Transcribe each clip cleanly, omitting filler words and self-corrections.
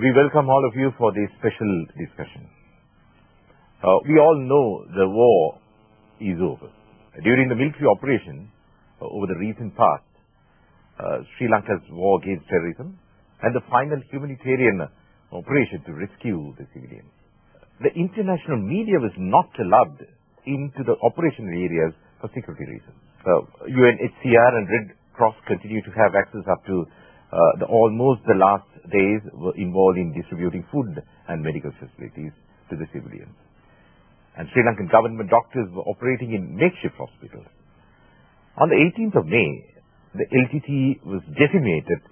We welcome all of you for this special discussion. We all know the war is over. During the military operation over the recent past, Sri Lanka's war against terrorism and the final humanitarian operation to rescue the civilians, the international media was not allowed into the operational areas for security reasons. UNHCR and Red Cross continue to have access up to almost the last days were involved in distributing food and medical facilities to the civilians. And Sri Lankan government doctors were operating in makeshift hospitals. On the 18th of May, the LTTE was decimated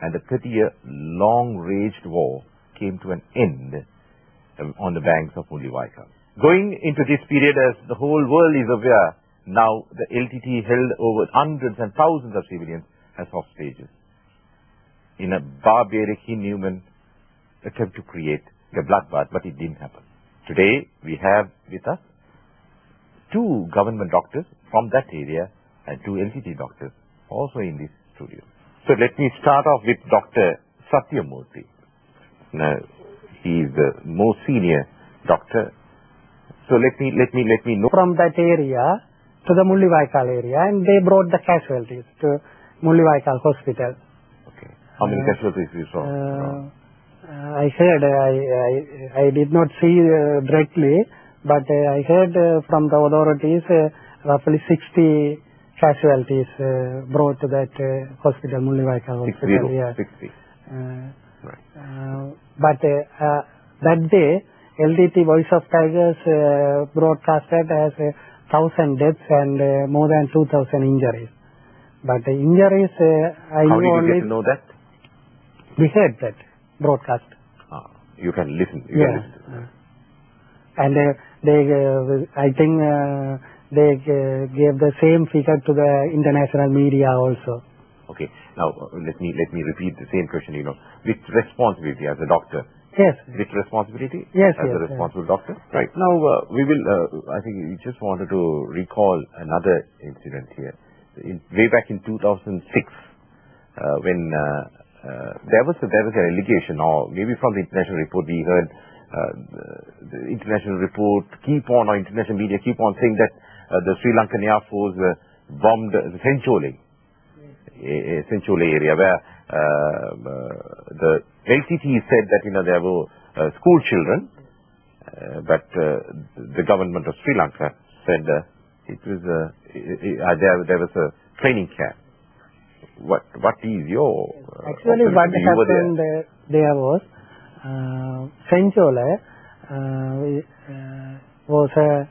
and the 30-year long-raged war came to an end on the banks of Mulliwaikal. Going into this period, as the whole world is aware, now the LTTE held over hundreds and thousands of civilians as hostages in a barbaric, inhuman attempt to create a bloodbath, but it didn't happen. Today, we have with us two government doctors from that area and two LTTE doctors also in this studio. So let me start off with Dr. Satyamurthy. Now, he is the most senior doctor. So let me know. From that area to the Mulliwaikal area, and they brought the casualties to Mulliwaikal Hospital. Okay. How many casualties you saw? I heard, I did not see directly, but I heard from the authorities roughly 60 casualties brought to that hospital, Mulliwaikal Hospital. 60. Right. But that day, LTTE Voice of Tigers broadcasted as 1,000 deaths and more than 2,000 injuries. But the injuries, I How knew did you only... get to know that? We heard that broadcast. You can listen. And I think they gave the same figure to the international media also. Okay. Now let me repeat the same question. With responsibility as a doctor. Yes. With responsibility. Yes. As a responsible doctor. Right. Now we will. I think we just wanted to recall another incident here. Way back in 2006, when there was an allegation, or maybe from the international report we heard, the international report international media keep on saying that the Sri Lankan Air Force bombed the Senchole area, where the LTTE said that there were school children, but the government of Sri Lanka said it was there was a training camp. What is your... Actually, what happened there was, Senchole was a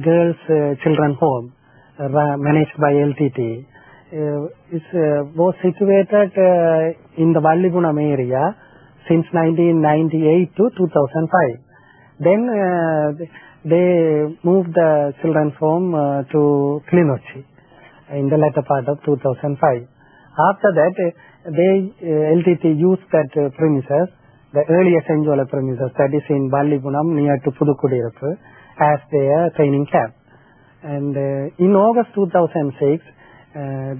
girls' children home managed by LTTE. It was situated in the Vallipunam area since 1998 to 2005. Then they moved the children's home to Klinochi in the latter part of 2005. After that, LTTE used that premises, the earlier Senchole premises, that is in Vallipunam near to Pudukkudiyiruppu, as their training camp. And in August 2006,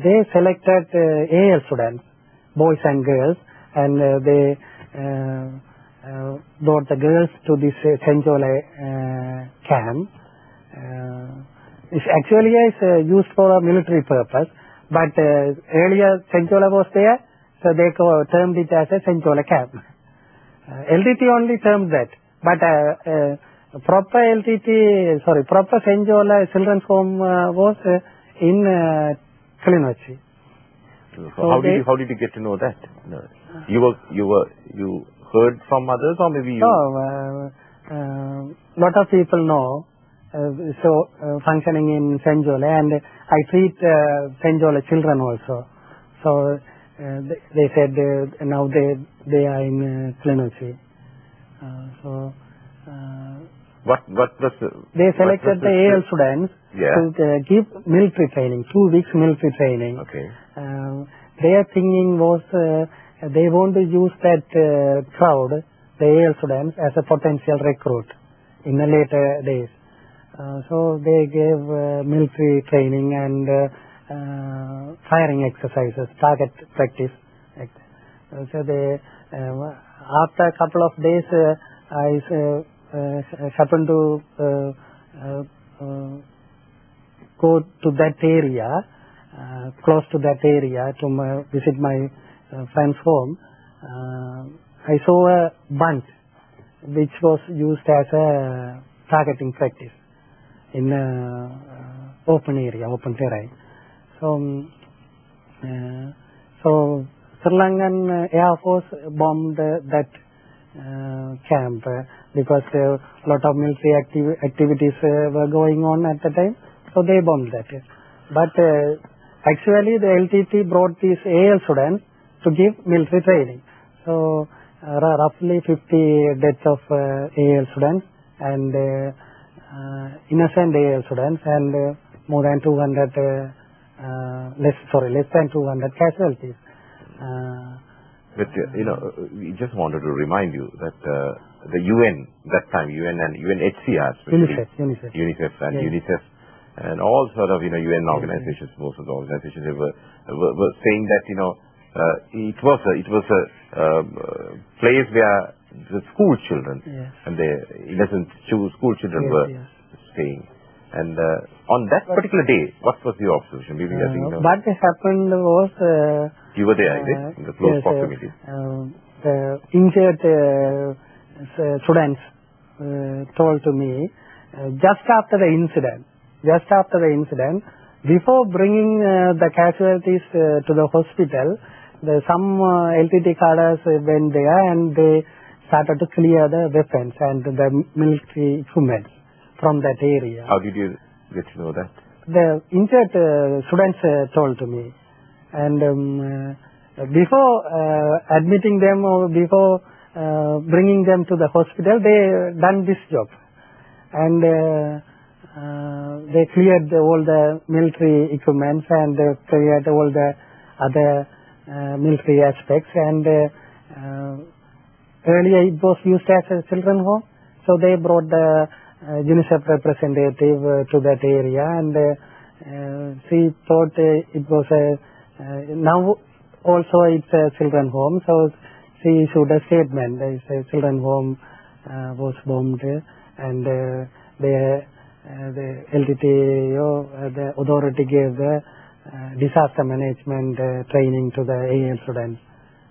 they selected AL students, boys and girls, and they brought the girls to this Senchole camp. It's actually used for a military purpose, but earlier Senchole was there, so they termed it as a Senchole camp. LTTE only termed that, but proper Senchole children's home was in Klinochi. So how did you get to know that? No. You heard from others, or maybe you? No, lot of people know. Functioning in Senchole, and I treat Senchole children also. So they said now they are in Klinochi. What was they selected the AL students to give military training, 2 weeks military training. Okay. Their thinking was they want to use that crowd, the AL students, as a potential recruit in the later days. So they gave military training and firing exercises, target practice. So they after a couple of days, I happened to go to that area, close to that area, to visit my friend's home. I saw a bunt which was used as a targeting practice in open area, open terrain. So Sri Lankan Air Force bombed that camp because a lot of military activities were going on at the time, so they bombed that. But actually the LTTE brought these AL students to give military training. So roughly 50 deaths of AL students and innocent AL students, and more than 200 less than 200 casualties. But we just wanted to remind you that the UN, that time UN and UNHCR, UNICEF and yes. UNICEF and all sort of UN organizations, most of the organizations, they were saying that it was a place where the school children and the innocent school children were staying. And on that particular day, what was your observation? What happened was you were there, in the close proximity. Injured students told to me just after the incident, before bringing the casualties to the hospital, some LTTE cadres went there and they started to clear the weapons and the military equipment from that area. How did you get to know that? The injured students told to me. And before admitting them or before bringing them to the hospital, they done this job. And they cleared all the military equipment and they cleared all the other military aspects. And earlier it was used as a children's home. So they brought the UNICEF representative to that area, and she thought it was now also it's a children's home, so she issued a statement. The children's home was bombed, and the LTTE, the authority gave the disaster management training to the AL students.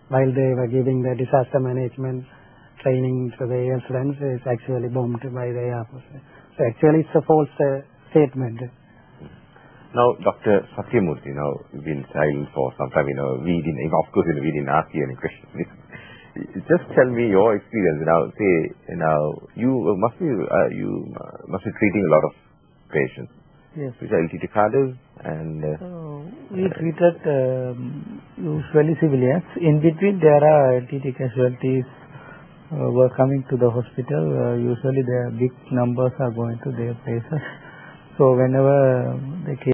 While they were giving the disaster management training to the AL students, is actually bombed by the Air Force. So actually it's a false statement. Now, Dr. Satyamurthy, you've been silent for some time. We didn't ask you any questions. Just tell me your experience. You must be treating a lot of patients. Yes. Which are LTTE cadres and. We treated usually civilians. In between, there are LTTE casualties were coming to the hospital. Usually, their big numbers are going to their places. So whenever they came